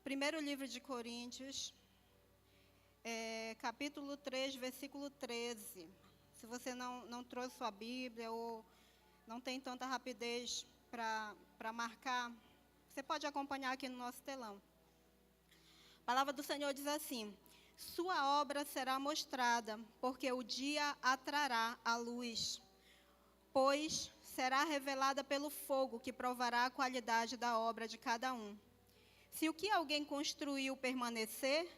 Primeiro livro de Coríntios, capítulo 3, versículo 13. Se você não trouxe sua Bíblia ou não tem tanta rapidez para marcar, você pode acompanhar aqui no nosso telão. A palavra do Senhor diz assim: sua obra será mostrada, porque o dia a trará à luz, pois será revelada pelo fogo que provará a qualidade da obra de cada um. Se o que alguém construiu permanecer,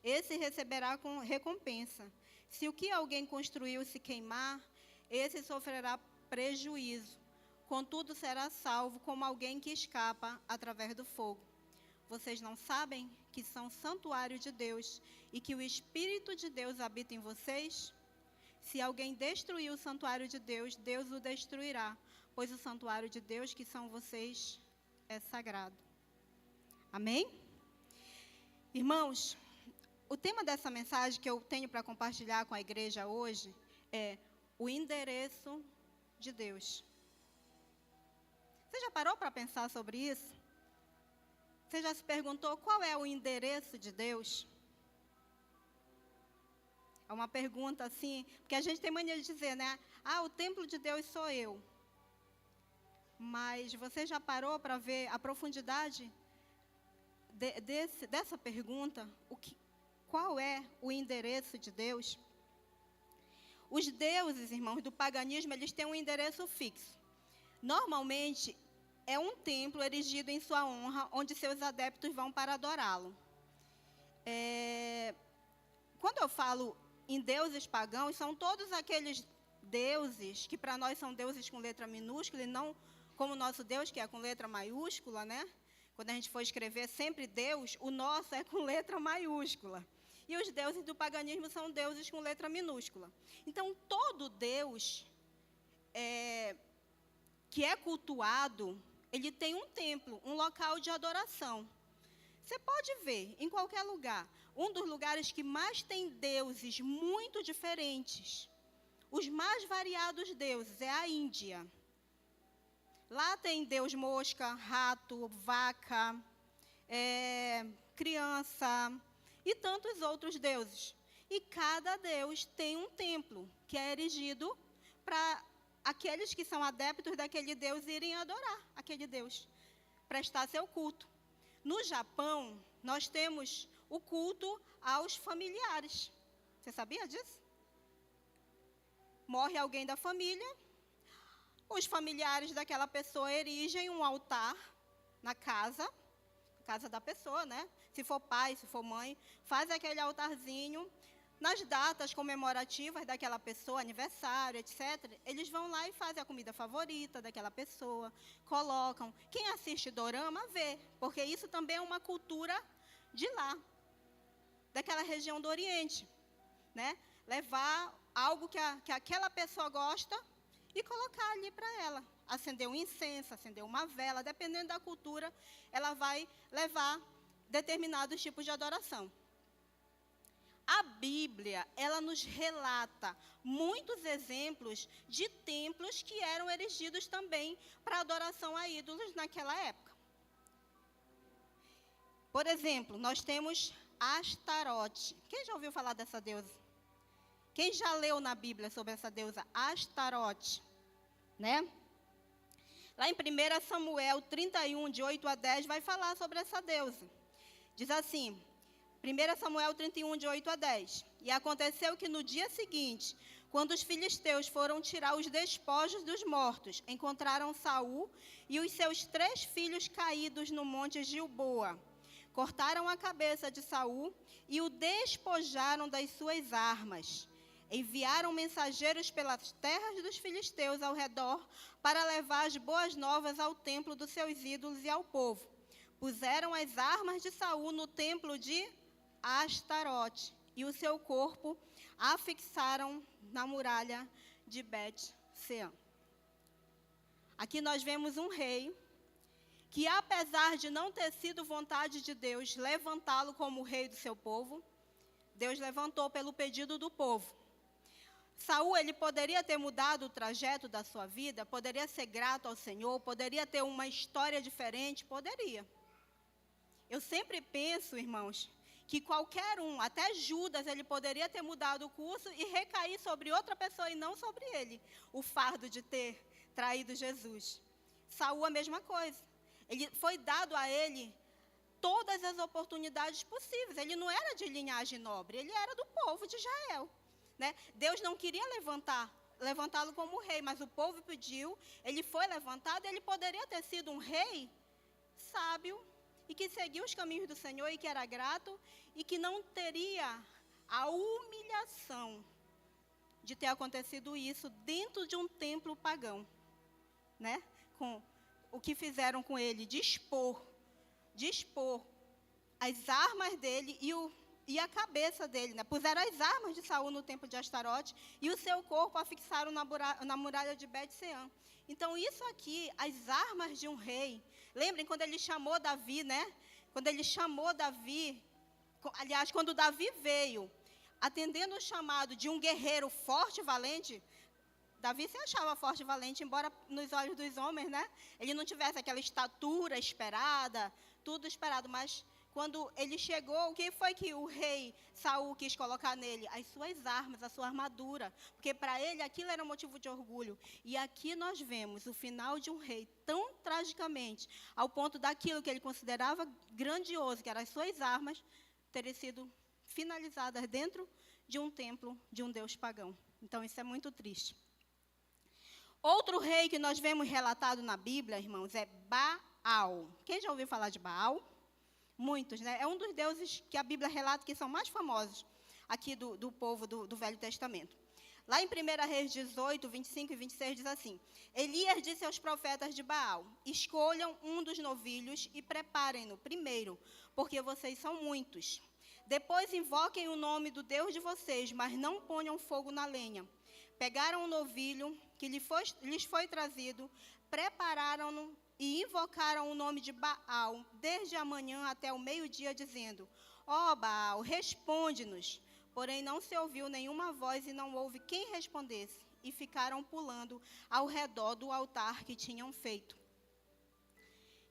esse receberá com recompensa. Se o que alguém construiu se queimar, esse sofrerá prejuízo. Contudo, será salvo como alguém que escapa através do fogo. Vocês não sabem que são santuário de Deus e que o Espírito de Deus habita em vocês? Se alguém destruir o santuário de Deus, Deus o destruirá, pois o santuário de Deus, que são vocês, é sagrado. Amém? Irmãos, o tema dessa mensagem que eu tenho para compartilhar com a igreja hoje é o endereço de Deus. Você já parou para pensar sobre isso? Você já se perguntou qual é o endereço de Deus? É uma pergunta assim, porque a gente tem mania de dizer, né? O templo de Deus sou eu. Mas você já parou para ver a profundidade dessa pergunta? Qual é o endereço de Deus? Os deuses, irmãos, do paganismo, eles têm um endereço fixo. Normalmente, é um templo erigido em sua honra, onde seus adeptos vão para adorá-lo. Quando eu falo em deuses pagãos, são todos aqueles deuses que para nós são deuses com letra minúscula e não como o nosso Deus, que é com letra maiúscula, né? Quando a gente for escrever sempre Deus, o nosso é com letra maiúscula. E os deuses do paganismo são deuses com letra minúscula. Então, todo Deus que é cultuado, ele tem um templo, um local de adoração. Você pode ver em qualquer lugar. Um dos lugares que mais tem deuses muito diferentes, os mais variados deuses, é a Índia. Lá tem Deus mosca, rato, vaca, criança e tantos outros deuses. E cada deus tem um templo que é erigido para aqueles que são adeptos daquele deus irem adorar aquele deus, prestar seu culto. No Japão, nós temos o culto aos familiares. Você sabia disso? Morre alguém da família, os familiares daquela pessoa erigem um altar na casa da pessoa, né? Se for pai, se for mãe, faz aquele altarzinho. Nas datas comemorativas daquela pessoa, aniversário, etc., eles vão lá e fazem a comida favorita daquela pessoa, colocam. Quem assiste dorama vê, porque isso também é uma cultura de lá, daquela região do Oriente, né? Levar algo que aquela pessoa gosta e colocar ali para ela. Acender um incenso, acender uma vela, dependendo da cultura, ela vai levar determinados tipos de adoração. A Bíblia, ela nos relata muitos exemplos de templos que eram erigidos também para adoração a ídolos naquela época. Por exemplo, nós temos Astarote. Quem já ouviu falar dessa deusa? Quem já leu na Bíblia sobre essa deusa Astarote? Né? Lá em 1 Samuel 31, de 8 a 10, vai falar sobre essa deusa. Diz assim, 1 Samuel 31, de 8 a 10. E aconteceu que no dia seguinte, quando os filisteus foram tirar os despojos dos mortos, encontraram Saul e os seus 3 filhos caídos no monte Gilboa. Cortaram a cabeça de Saul e o despojaram das suas armas. Enviaram mensageiros pelas terras dos filisteus ao redor para levar as boas novas ao templo dos seus ídolos e ao povo. Puseram as armas de Saul no templo de Astarote e o seu corpo afixaram na muralha de Bet-Sean. Aqui nós vemos um rei que, apesar de não ter sido vontade de Deus levantá-lo como rei do seu povo, Deus levantou pelo pedido do povo. Saul, ele poderia ter mudado o trajeto da sua vida, poderia ser grato ao Senhor, poderia ter uma história diferente, poderia. Eu sempre penso, irmãos, que qualquer um, até Judas, ele poderia ter mudado o curso e recair sobre outra pessoa e não sobre ele, o fardo de ter traído Jesus. Saul, a mesma coisa. Foi dado a ele todas as oportunidades possíveis. Ele não era de linhagem nobre, ele era do povo de Israel, né? Deus não queria levantá-lo como rei, mas o povo pediu, ele foi levantado, ele poderia ter sido um rei sábio, e que seguia os caminhos do Senhor, e que era grato, e que não teria a humilhação de ter acontecido isso dentro de um templo pagão, né? Com o que fizeram com ele, de expor as armas dele e a cabeça dele, né? Puseram as armas de Saul no templo de Astarote e o seu corpo afixaram na muralha de Bet-Sean. Então, isso aqui, as armas de um rei. Lembrem quando ele chamou Davi, né? Quando ele chamou Davi, aliás, quando Davi veio, atendendo o chamado de um guerreiro forte e valente, Davi se achava forte e valente, embora nos olhos dos homens, né? Ele não tivesse aquela estatura esperada, tudo esperado, mas quando ele chegou, o que foi que o rei Saul quis colocar nele? As suas armas, a sua armadura, porque para ele aquilo era motivo de orgulho. E aqui nós vemos o final de um rei tão tragicamente, ao ponto daquilo que ele considerava grandioso, que eram as suas armas, terem sido finalizadas dentro de um templo de um deus pagão. Então isso é muito triste. Outro rei que nós vemos relatado na Bíblia, irmãos, é Baal. Quem já ouviu falar de Baal? Muitos, né? É um dos deuses que a Bíblia relata que são mais famosos aqui do povo do Velho Testamento. Lá em 1 Reis 18, 25 e 26 diz assim: Elias disse aos profetas de Baal: escolham um dos novilhos e preparem-no primeiro, porque vocês são muitos. Depois invoquem o nome do Deus de vocês, mas não ponham fogo na lenha. Pegaram o novilho que lhes foi trazido, prepararam-no e invocaram o nome de Baal, desde a manhã até o meio-dia, dizendo: ó Baal, responde-nos. Porém não se ouviu nenhuma voz e não houve quem respondesse, e ficaram pulando ao redor do altar que tinham feito.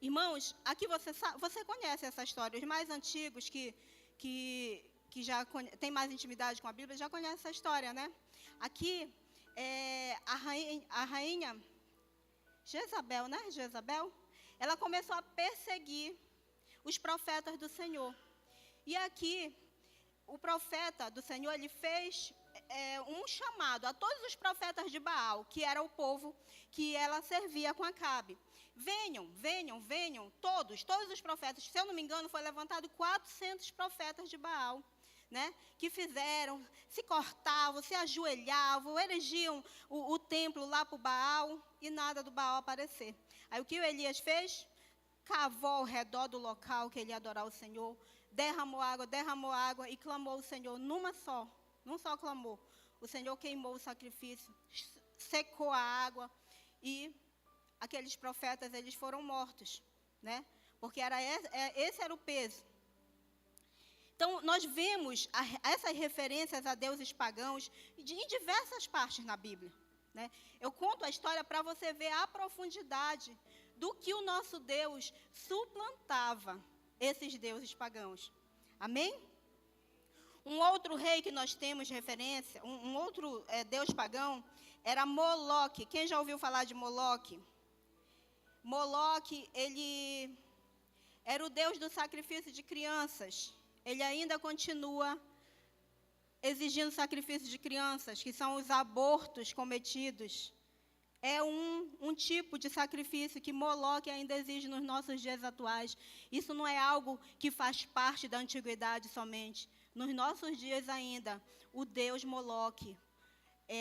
Irmãos, aqui você conhece essa história, os mais antigos que já têm mais intimidade com a Bíblia já conhecem essa história, né? Aqui, a rainha Jezabel, né? Jezabel, ela começou a perseguir os profetas do Senhor. E aqui, o profeta do Senhor, ele fez um chamado a todos os profetas de Baal, que era o povo que ela servia com Acabe. Venham, venham, venham, todos os profetas. Se eu não me engano, foi levantado 400 profetas de Baal, né, que fizeram, se cortavam, se ajoelhavam, erigiam o templo lá para o Baal e nada do Baal aparecer. Aí o que o Elias fez? Cavou ao redor do local que ele ia adorar o Senhor, derramou água e clamou o Senhor num só clamor. O Senhor queimou o sacrifício, secou a água e aqueles profetas, eles foram mortos, né? Porque esse era o peso. Então, nós vemos essas referências a deuses pagãos em diversas partes na Bíblia, né? Eu conto a história para você ver a profundidade do que o nosso Deus suplantava esses deuses pagãos. Amém? Um outro rei que nós temos referência, um outro deus pagão, era Moloque. Quem já ouviu falar de Moloque? Moloque, ele era o deus do sacrifício de crianças. Ele ainda continua exigindo sacrifício de crianças, que são os abortos cometidos. É um tipo de sacrifício que Moloque ainda exige nos nossos dias atuais. Isso não é algo que faz parte da antiguidade somente. Nos nossos dias ainda, o deus Moloque,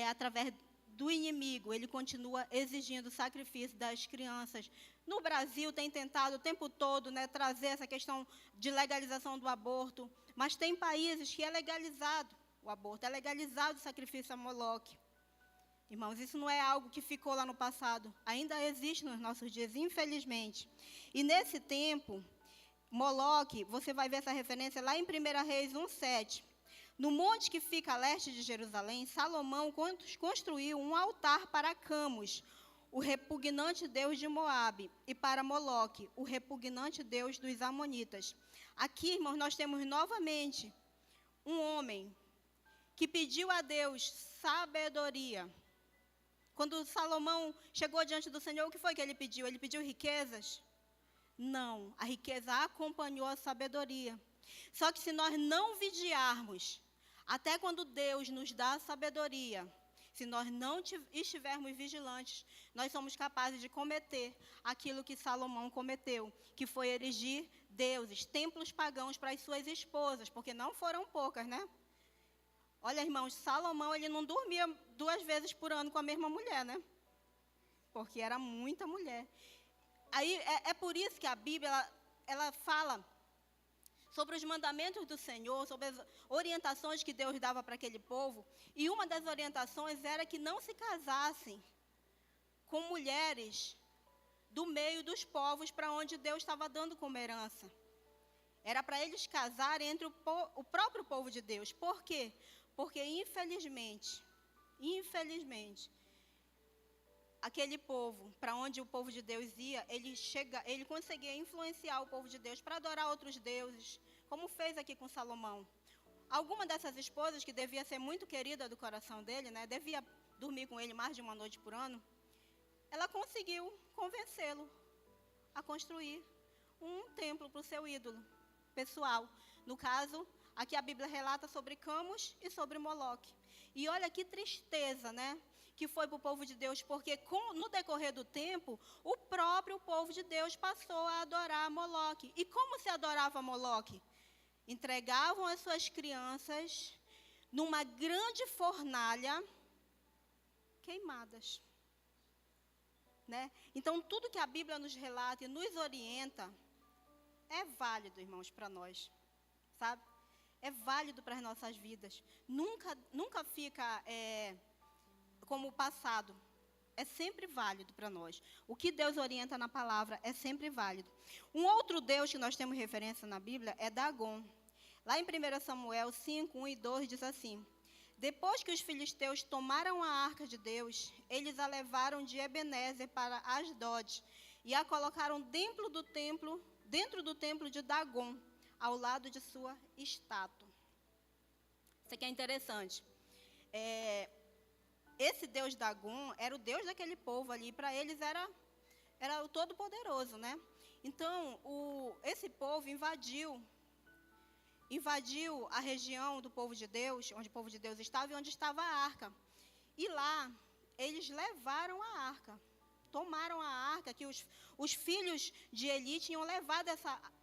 através do inimigo, ele continua exigindo sacrifício das crianças. No Brasil, tem tentado o tempo todo, né, trazer essa questão de legalização do aborto, mas tem países que é legalizado o aborto, é legalizado o sacrifício a Moloque. Irmãos, isso não é algo que ficou lá no passado, ainda existe nos nossos dias, infelizmente. E nesse tempo, Moloque, você vai ver essa referência lá em 1 Reis 1:7. No monte que fica a leste de Jerusalém, Salomão construiu um altar para Camus, o repugnante deus de Moabe, e para Moloque, o repugnante deus dos amonitas. Aqui, irmãos, nós temos novamente um homem que pediu a Deus sabedoria. Quando Salomão chegou diante do Senhor, o que foi que ele pediu? Ele pediu riquezas? Não, a riqueza acompanhou a sabedoria. Só que se nós não vigiarmos, até quando Deus nos dá a sabedoria, se nós não estivermos vigilantes, nós somos capazes de cometer aquilo que Salomão cometeu, que foi erigir deuses, templos pagãos para as suas esposas, porque não foram poucas, né? Olha, irmãos, Salomão, ele não dormia 2 vezes por ano com a mesma mulher, né? Porque era muita mulher. Aí, é por isso que a Bíblia, ela fala sobre os mandamentos do Senhor, sobre as orientações que Deus dava para aquele povo. E uma das orientações era que não se casassem com mulheres do meio dos povos para onde Deus estava dando como herança. Era para eles casarem entre o próprio povo de Deus. Por quê? Porque, infelizmente, aquele povo, para onde o povo de Deus ia, ele conseguia influenciar o povo de Deus para adorar outros deuses, como fez aqui com Salomão. Alguma dessas esposas, que devia ser muito querida do coração dele, né, devia dormir com ele mais de uma noite por ano, ela conseguiu convencê-lo a construir um templo para o seu ídolo pessoal. No caso, aqui a Bíblia relata sobre Camos e sobre Moloque. E olha que tristeza, né? Que foi para o povo de Deus, porque no decorrer do tempo, o próprio povo de Deus passou a adorar Moloque. E como se adorava Moloque? Entregavam as suas crianças numa grande fornalha, queimadas. Né? Então, tudo que a Bíblia nos relata e nos orienta é válido, irmãos, para nós, sabe? É válido para as nossas vidas. Nunca fica como o passado. É sempre válido para nós. O que Deus orienta na palavra é sempre válido. Um outro Deus que nós temos referência na Bíblia é Dagon. Lá em 1 Samuel 5, 1 e 2 diz assim: depois que os filisteus tomaram a arca de Deus, eles a levaram de Ebenezer para Asdod e a colocaram dentro do templo de Dagon, ao lado de sua estátua. Isso aqui é interessante. Esse Deus Dagon era o Deus daquele povo ali, para eles era o Todo-Poderoso, né? Então, esse povo invadiu a região do povo de Deus, onde o povo de Deus estava e onde estava a arca. E lá, eles levaram a arca, tomaram a arca, que os filhos de Eli tinham levado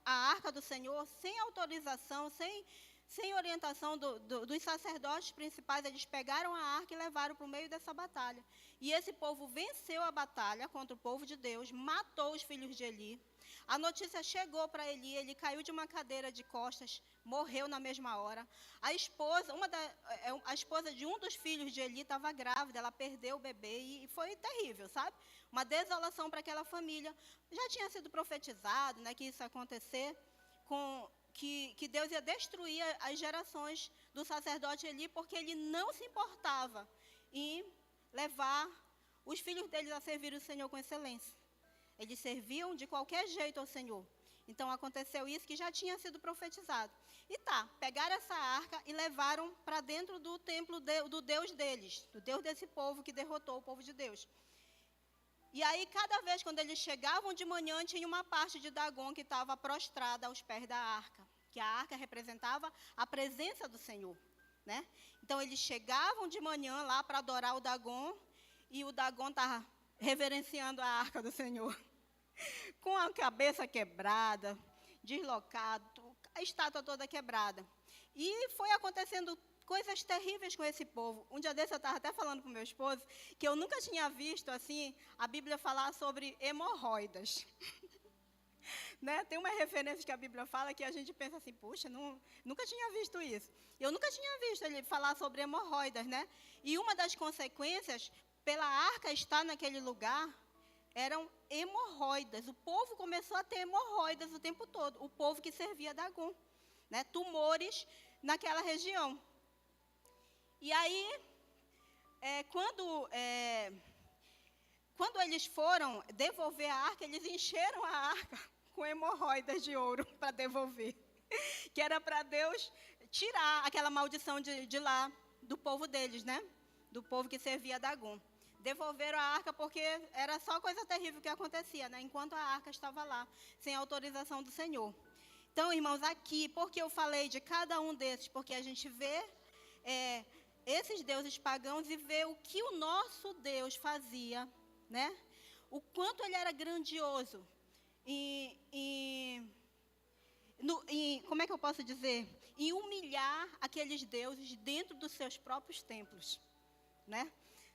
a arca do Senhor sem autorização, sem orientação dos sacerdotes principais. Eles pegaram a arca e levaram para o meio dessa batalha. E esse povo venceu a batalha contra o povo de Deus, matou os filhos de Eli. A notícia chegou para Eli, ele caiu de uma cadeira de costas, morreu na mesma hora. A esposa de um dos filhos de Eli estava grávida, ela perdeu o bebê e foi terrível, sabe? Uma desolação para aquela família. Já tinha sido profetizado, né, que isso ia acontecer, que Deus ia destruir as gerações do sacerdote Eli, porque ele não se importava em levar os filhos deles a servir o Senhor com excelência. Eles serviam de qualquer jeito ao Senhor. Então, aconteceu isso que já tinha sido profetizado. E pegaram essa arca e levaram para dentro do templo do Deus deles, do Deus desse povo que derrotou o povo de Deus. E aí, cada vez quando eles chegavam de manhã, tinha uma parte de Dagon que estava prostrada aos pés da arca, que a arca representava a presença do Senhor, né? Então, eles chegavam de manhã lá para adorar o Dagon, e o Dagon estava reverenciando a arca do Senhor, com a cabeça quebrada, deslocado, a estátua toda quebrada. E foi acontecendo coisas terríveis com esse povo. Um dia desse eu estava até falando para o meu esposo que eu nunca tinha visto assim a Bíblia falar sobre hemorroidas. Né? Tem uma referência que a Bíblia fala que a gente pensa assim, puxa, nunca tinha visto isso. Eu nunca tinha visto ele falar sobre hemorroidas, né? E uma das consequências, pela arca estar naquele lugar, eram hemorroidas. O povo começou a ter hemorroidas o tempo todo, o povo que servia Dagon, né? Tumores naquela região. E aí, quando quando eles foram devolver a arca, eles encheram a arca com hemorroidas de ouro para devolver. Que era para Deus tirar aquela maldição de lá, do povo deles, né? Do povo que servia a Dagom. Devolveram a arca porque era só coisa terrível que acontecia, né? Enquanto a arca estava lá, sem autorização do Senhor. Então, irmãos, aqui, porque eu falei de cada um desses? Porque a gente vê esses deuses pagãos e vê o que o nosso Deus fazia, né? O quanto ele era grandioso. Como é que eu posso dizer? Em humilhar aqueles deuses dentro dos seus próprios templos, né?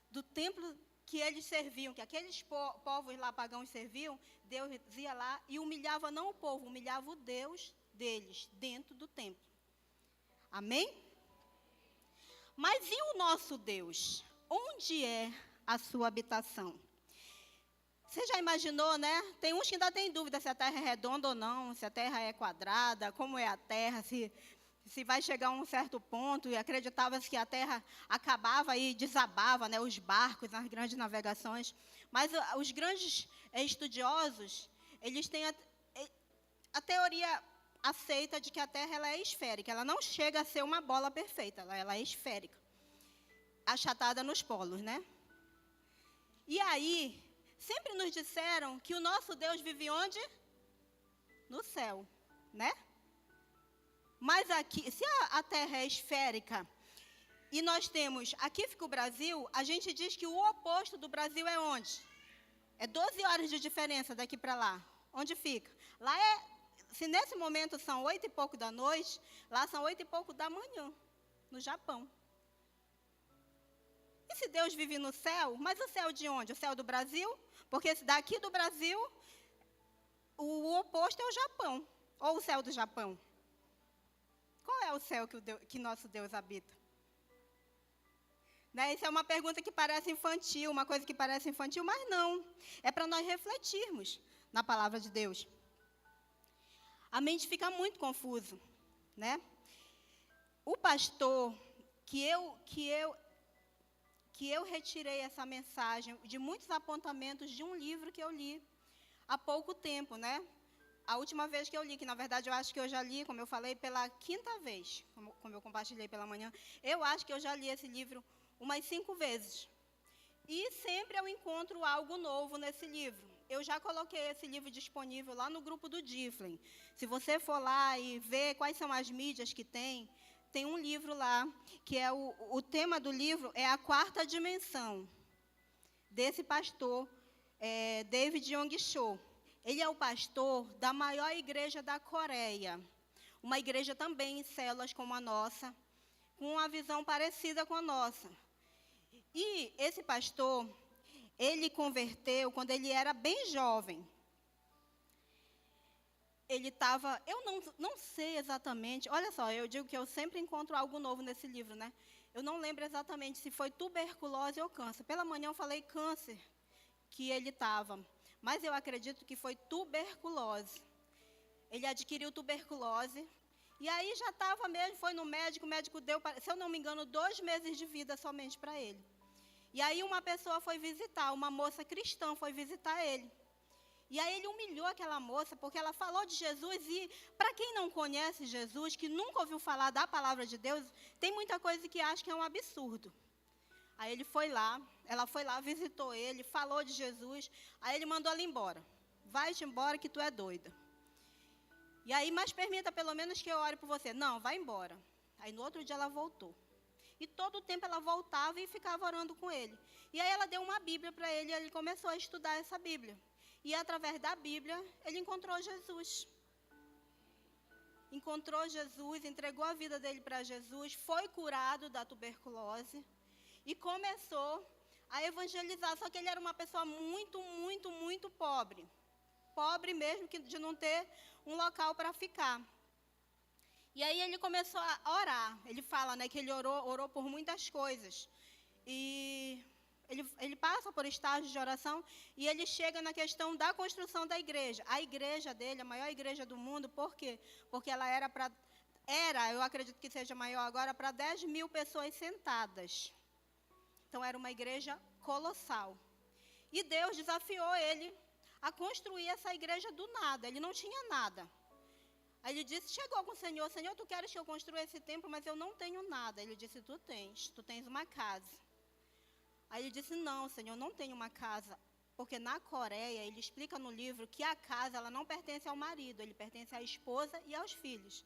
Do templo que eles serviam, que aqueles povos lá pagãos serviam, Deus ia lá e humilhava não o povo, humilhava o Deus deles dentro do templo. Amém? Mas e o nosso Deus? Onde é a sua habitação? Você já imaginou, né? Tem uns que ainda têm dúvida se a Terra é redonda ou não, se a Terra é quadrada, como é a Terra, se vai chegar a um certo ponto, e acreditava-se que a Terra acabava e desabava, né? Os barcos, nas grandes navegações. Mas os grandes estudiosos, eles têm a teoria aceita de que a Terra ela é esférica, ela não chega a ser uma bola perfeita, ela é esférica, achatada nos polos, né? E aí, sempre nos disseram que o nosso Deus vive onde? No céu, né? Mas aqui, se a Terra é esférica e nós temos, aqui fica o Brasil, a gente diz que o oposto do Brasil é onde? É 12 horas de diferença daqui para lá. Onde fica? Lá se nesse momento são 8 e pouco da noite, lá são 8 e pouco da manhã, no Japão. E se Deus vive no céu, mas o céu de onde? O céu do Brasil? Porque daqui do Brasil, o oposto é o Japão, ou o céu do Japão. Qual é o céu que nosso Deus habita? Né? Isso é uma pergunta que parece infantil, uma coisa que parece infantil, mas não. É para nós refletirmos na palavra de Deus. A mente fica muito confusa, né? O pastor que eu retirei essa mensagem de muitos apontamentos de um livro que eu li há pouco tempo, né? A última vez que eu li, que na verdade eu acho que eu já li, como eu falei, pela 5ª vez, como eu compartilhei pela manhã, eu acho que eu já li esse livro umas 5 vezes. E sempre eu encontro algo novo nesse livro. Eu já coloquei esse livro disponível lá no grupo do Difflin. Se você for lá e ver quais são as mídias que tem um livro lá, que é o tema do livro é a 4ª dimensão, desse pastor, David Yong-cho. Ele é o pastor da maior igreja da Coreia, uma igreja também em células como a nossa, com uma visão parecida com a nossa. E esse pastor, ele converteu quando ele era bem jovem. Ele estava, eu não sei exatamente, olha só, eu digo que eu sempre encontro algo novo nesse livro, né? Eu não lembro exatamente se foi tuberculose ou câncer. Pela manhã eu falei câncer que ele estava, mas eu acredito que foi tuberculose. Ele adquiriu tuberculose, e aí já estava mesmo, foi no médico, o médico deu, se eu não me engano, 2 meses de vida somente para ele. E aí uma pessoa foi visitar, uma moça cristã foi visitar ele. E aí ele humilhou aquela moça, porque ela falou de Jesus, e para quem não conhece Jesus, que nunca ouviu falar da palavra de Deus, tem muita coisa que acha que é um absurdo. Aí ele foi lá, ela foi lá, visitou ele, falou de Jesus, aí ele mandou ela embora. Vai-te embora que tu é doida. E aí, mas permita pelo menos que eu ore por você. Não, vai embora. Aí no outro dia ela voltou. E todo o tempo ela voltava e ficava orando com ele. E aí ela deu uma Bíblia para ele e ele começou a estudar essa Bíblia. E através da Bíblia, ele encontrou Jesus. Encontrou Jesus, entregou a vida dele para Jesus, foi curado da tuberculose e começou a evangelizar. Só que ele era uma pessoa muito, muito, muito pobre. Pobre mesmo, de não ter um local para ficar. E aí ele começou a orar. Ele fala, né, que ele orou por muitas coisas. E ele passa por estágios de oração e ele chega na questão da construção da igreja. A igreja dele, a maior igreja do mundo, por quê? Porque ela eu acredito que seja maior agora, para 10.000 pessoas sentadas. Então era uma igreja colossal. E Deus desafiou ele a construir essa igreja do nada. Ele não tinha nada. Aí ele disse, chegou com o Senhor, Senhor, tu queres que eu construa esse templo, mas eu não tenho nada. Ele disse, tu tens uma casa. Aí ele disse, não, Senhor, não tenho uma casa. Porque na Coreia, ele explica no livro que a casa, ela não pertence ao marido, ele pertence à esposa e aos filhos.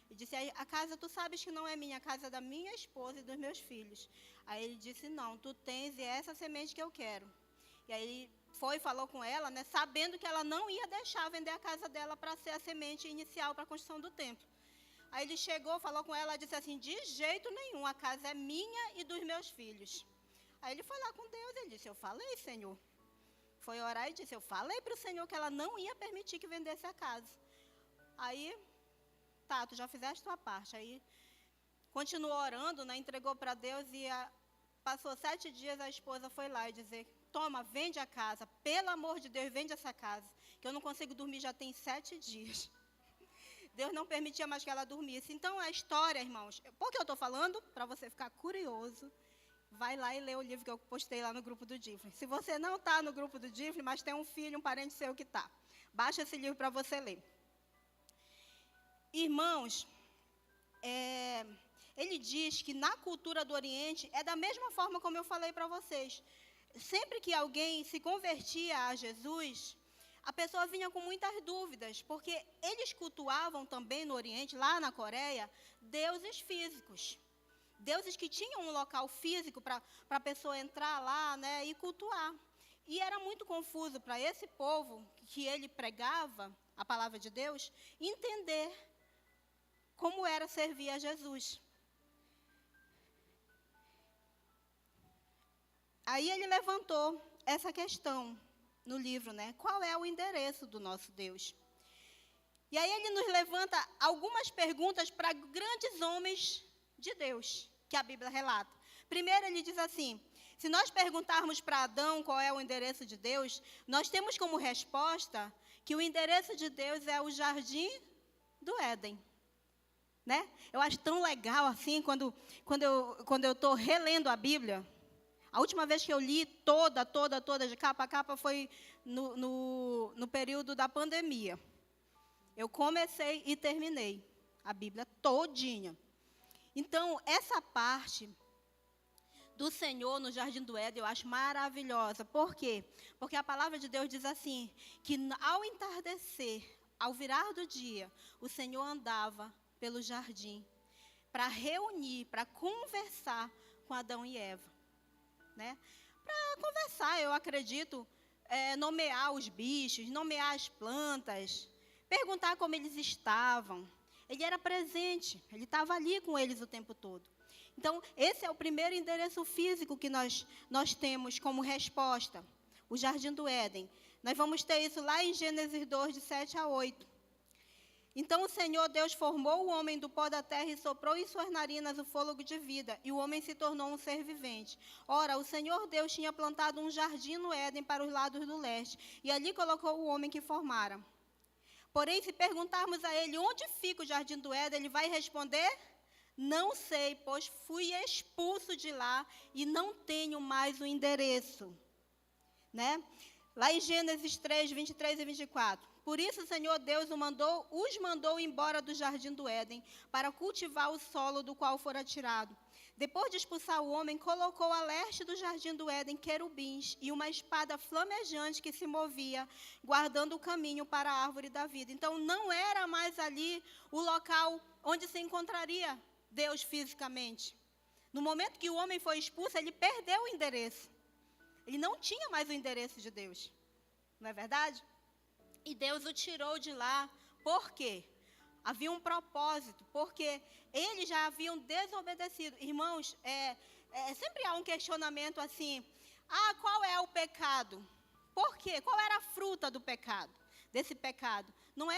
Ele disse, a casa, tu sabes que não é minha, a casa é da minha esposa e dos meus filhos. Aí ele disse, não, tu tens e é essa semente que eu quero. E aí ele foi e falou com ela, né, sabendo que ela não ia deixar vender a casa dela para ser a semente inicial para a construção do templo. Aí ele chegou, falou com ela, disse assim, de jeito nenhum, a casa é minha e dos meus filhos. Aí ele foi lá com Deus, ele disse, eu falei, Senhor. Foi orar e disse, eu falei para o Senhor que ela não ia permitir que vendesse a casa. Aí, tá, tu já fizeste a tua parte. Aí, continuou orando, né, entregou para Deus e passou 7 dias, a esposa foi lá e dizer, toma, vende a casa, pelo amor de Deus, vende essa casa, que eu não consigo dormir já tem 7 dias. Deus não permitia mais que ela dormisse. Então, a história, irmãos, por que eu estou falando? Para você ficar curioso, vai lá e lê o livro que eu postei lá no grupo do Difre. Se você não está no grupo do Difre, mas tem um filho, um parente seu que está, baixa esse livro para você ler. Irmãos, ele diz que na cultura do Oriente, é da mesma forma como eu falei para vocês. Sempre que alguém se convertia a Jesus, a pessoa vinha com muitas dúvidas, porque eles cultuavam também no Oriente, lá na Coreia, deuses físicos. Deuses que tinham um local físico para a pessoa entrar lá, né, e cultuar. E era muito confuso para esse povo que ele pregava a palavra de Deus, entender como era servir a Jesus. Aí ele levantou essa questão no livro, né? Qual é o endereço do nosso Deus? E aí ele nos levanta algumas perguntas para grandes homens de Deus, que a Bíblia relata. Primeiro ele diz assim, se nós perguntarmos para Adão qual é o endereço de Deus, nós temos como resposta que o endereço de Deus é o jardim do Éden. Né? Eu acho tão legal assim, quando eu estou relendo a Bíblia. A última vez que eu li toda, de capa a capa, foi no período da pandemia. Eu comecei e terminei a Bíblia todinha. Então, essa parte do Senhor no Jardim do Éden, eu acho maravilhosa. Por quê? Porque a palavra de Deus diz assim, que ao entardecer, ao virar do dia, o Senhor andava pelo jardim para reunir, para conversar com Adão e Eva. Né? Para conversar, eu acredito, nomear os bichos, nomear as plantas, perguntar como eles estavam. Ele era presente, ele estava ali com eles o tempo todo. Então, esse é o primeiro endereço físico que nós temos como resposta, o Jardim do Éden. Nós vamos ter isso lá em Gênesis 2, de 7 a 8. Então o Senhor Deus formou o homem do pó da terra e soprou em suas narinas o fôlego de vida, e o homem se tornou um ser vivente. Ora, o Senhor Deus tinha plantado um jardim no Éden para os lados do leste, e ali colocou o homem que formara. Porém, se perguntarmos a ele onde fica o jardim do Éden, ele vai responder, não sei, pois fui expulso de lá e não tenho mais o endereço. Né? Lá em Gênesis 3, 23 e 24. Por isso o Senhor Deus os mandou embora do jardim do Éden, para cultivar o solo do qual fora tirado. Depois de expulsar o homem, colocou a leste do jardim do Éden querubins e uma espada flamejante que se movia, guardando o caminho para a árvore da vida. Então não era mais ali o local onde se encontraria Deus fisicamente. No momento que o homem foi expulso, ele perdeu o endereço. Ele não tinha mais o endereço de Deus. Não é verdade? E Deus o tirou de lá. Por quê? Havia um propósito. Porque eles já haviam desobedecido. Irmãos, sempre há um questionamento assim. Qual é o pecado? Por quê? Qual era a fruta do pecado? Desse pecado? Não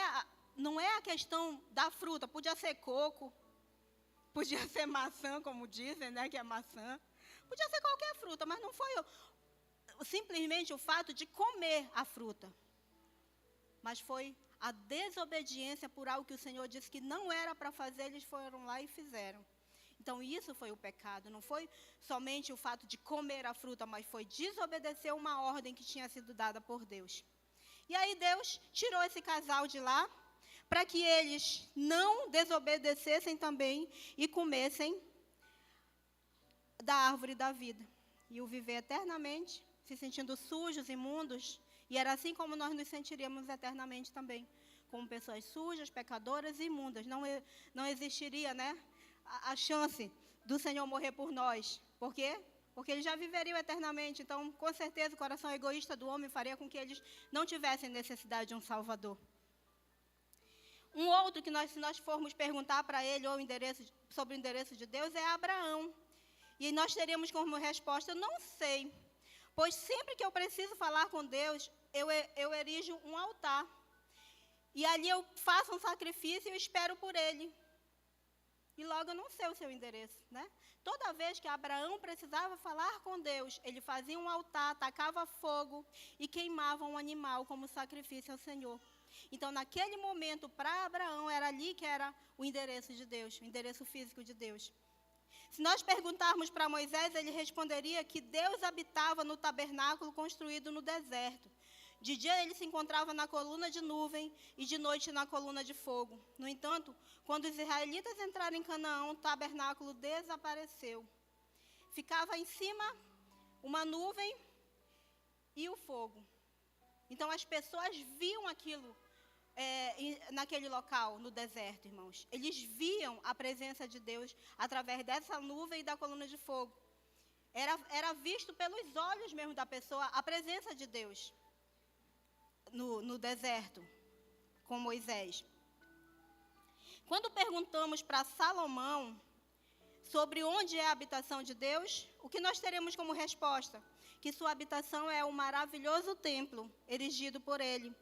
é a questão da fruta. Podia ser coco. Podia ser maçã, como dizem, né? Que é maçã. Podia ser qualquer fruta, mas não foi simplesmente o fato de comer a fruta. Mas foi a desobediência por algo que o Senhor disse que não era para fazer, eles foram lá e fizeram. Então, isso foi o pecado. Não foi somente o fato de comer a fruta, mas foi desobedecer uma ordem que tinha sido dada por Deus. E aí Deus tirou esse casal de lá, para que eles não desobedecessem também e comessem da árvore da vida. E o viver eternamente, se sentindo sujos, imundos. E era assim como nós nos sentiríamos eternamente também, como pessoas sujas, pecadoras e imundas. Não existiria, né, a chance do Senhor morrer por nós. Por quê? Porque eles já viveriam eternamente. Então, com certeza, o coração egoísta do homem faria com que eles não tivessem necessidade de um Salvador. Um outro que se nós formos perguntar para ele sobre o endereço de Deus é Abraão. E nós teríamos como resposta, não sei. Pois sempre que eu preciso falar com Deus, eu erijo um altar. E ali eu faço um sacrifício e eu espero por ele. E logo eu não sei o seu endereço, né? Toda vez que Abraão precisava falar com Deus, ele fazia um altar, tacava fogo e queimava um animal como sacrifício ao Senhor. Então, naquele momento, para Abraão, era ali que era o endereço de Deus, o endereço físico de Deus. Se nós perguntarmos para Moisés, ele responderia que Deus habitava no tabernáculo construído no deserto. De dia ele se encontrava na coluna de nuvem e de noite na coluna de fogo. No entanto, quando os israelitas entraram em Canaã, o tabernáculo desapareceu. Ficava em cima uma nuvem e o fogo. Então as pessoas viam aquilo naquele local, no deserto, irmãos. Eles viam a presença de Deus através dessa nuvem e da coluna de fogo. Era visto pelos olhos mesmo da pessoa a presença de Deus no deserto, com Moisés. Quando perguntamos para Salomão sobre onde é a habitação de Deus, o que nós teremos como resposta? Que sua habitação é o maravilhoso templo erigido por ele.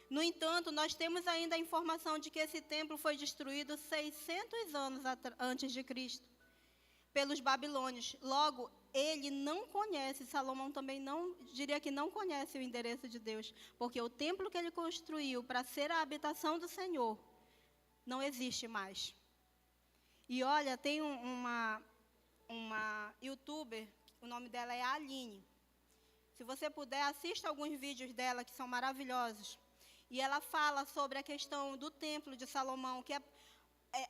No entanto, nós temos ainda a informação de que esse templo foi destruído 600 anos antes de Cristo, pelos babilônios. Logo, ele não conhece, Salomão também diria que não conhece o endereço de Deus, porque o templo que ele construiu para ser a habitação do Senhor não existe mais. E olha, tem uma youtuber, o nome dela é Aline. Se você puder, assista alguns vídeos dela que são maravilhosos. E ela fala sobre a questão do templo de Salomão, que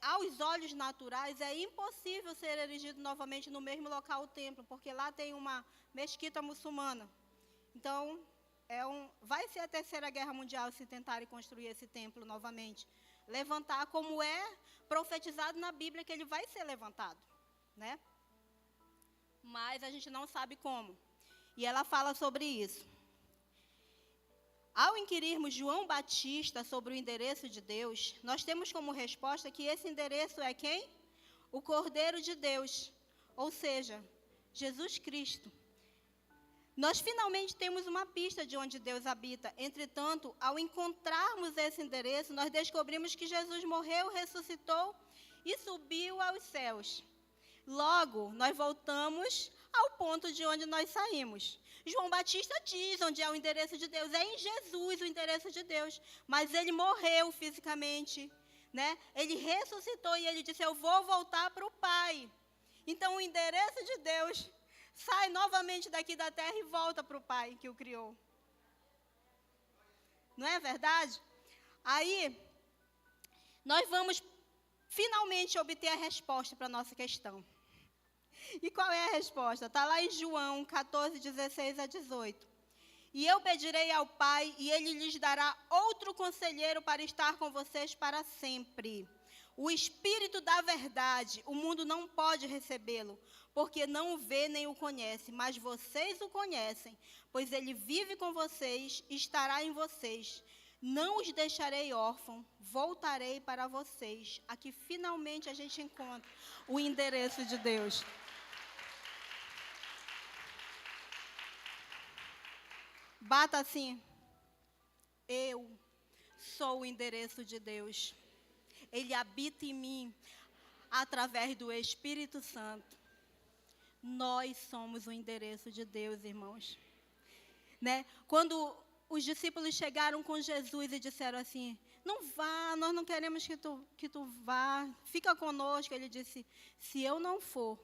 aos olhos naturais é impossível ser erigido novamente no mesmo local o templo, porque lá tem uma mesquita muçulmana. Então, vai ser a Terceira Guerra Mundial se tentarem construir esse templo novamente. Levantar, como é profetizado na Bíblia que ele vai ser levantado, né? Mas a gente não sabe como. E ela fala sobre isso. Ao inquirirmos João Batista sobre o endereço de Deus, nós temos como resposta que esse endereço é quem? O Cordeiro de Deus, ou seja, Jesus Cristo. Nós finalmente temos uma pista de onde Deus habita. Entretanto, ao encontrarmos esse endereço, nós descobrimos que Jesus morreu, ressuscitou e subiu aos céus. Logo, nós voltamos ao ponto de onde nós saímos. João Batista diz onde é o endereço de Deus. É em Jesus o endereço de Deus. Mas ele morreu fisicamente, né? Ele ressuscitou e ele disse, eu vou voltar para o Pai. Então, o endereço de Deus sai novamente daqui da terra e volta para o Pai que o criou. Não é verdade? Aí, nós vamos finalmente obter a resposta para a nossa questão. E qual é a resposta? Está lá em João 14, 16 a 18. E eu pedirei ao Pai, e Ele lhes dará outro conselheiro para estar com vocês para sempre. O Espírito da verdade, o mundo não pode recebê-lo, porque não o vê nem o conhece, mas vocês o conhecem, pois Ele vive com vocês e estará em vocês. Não os deixarei órfãos, voltarei para vocês. Aqui finalmente a gente encontra o endereço de Deus. Bata assim, eu sou o endereço de Deus. Ele habita em mim através do Espírito Santo. Nós somos o endereço de Deus, irmãos. Né? Quando os discípulos chegaram com Jesus e disseram assim, não vá, nós não queremos que tu vá, fica conosco. Ele disse, se eu não for,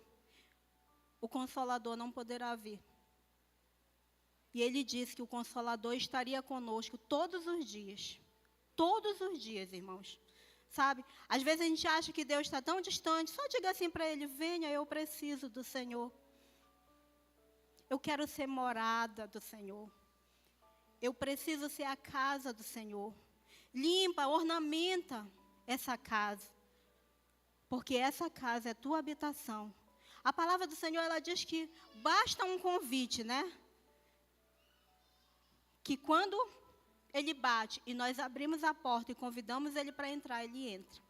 o Consolador não poderá vir. E ele disse que o Consolador estaria conosco todos os dias. Todos os dias, irmãos. Sabe? Às vezes a gente acha que Deus está tão distante. Só diga assim para ele, venha, eu preciso do Senhor. Eu quero ser morada do Senhor. Eu preciso ser a casa do Senhor. Limpa, ornamenta essa casa. Porque essa casa é tua habitação. A palavra do Senhor, ela diz que basta um convite, né? Que quando ele bate e nós abrimos a porta e convidamos ele para entrar, ele entra.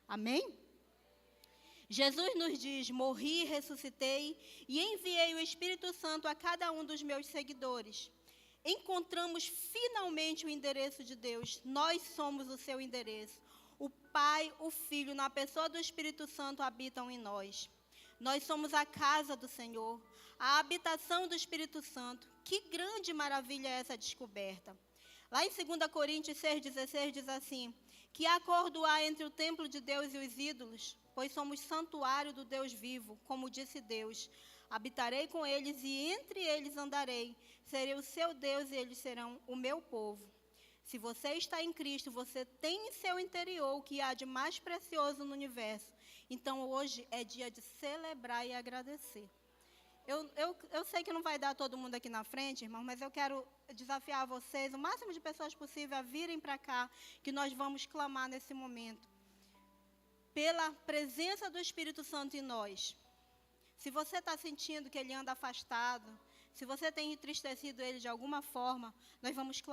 Amém? Jesus nos diz, morri, ressuscitei e enviei o Espírito Santo a cada um dos meus seguidores. Encontramos finalmente o endereço de Deus. Nós somos o seu endereço. O Pai, o Filho, na pessoa do Espírito Santo, habitam em nós. Nós somos a casa do Senhor, a habitação do Espírito Santo. Que grande maravilha é essa descoberta. Lá em 2 Coríntios 6,16 diz assim, que acordo há entre o templo de Deus e os ídolos, pois somos santuário do Deus vivo, como disse Deus. Habitarei com eles e entre eles andarei. Serei o seu Deus e eles serão o meu povo. Se você está em Cristo, você tem em seu interior o que há de mais precioso no universo. Então, hoje é dia de celebrar e agradecer. Eu sei que não vai dar todo mundo aqui na frente, irmão, mas eu quero desafiar vocês, o máximo de pessoas possível, a virem para cá, que nós vamos clamar nesse momento. Pela presença do Espírito Santo em nós. Se você está sentindo que ele anda afastado, se você tem entristecido ele de alguma forma, nós vamos clamar.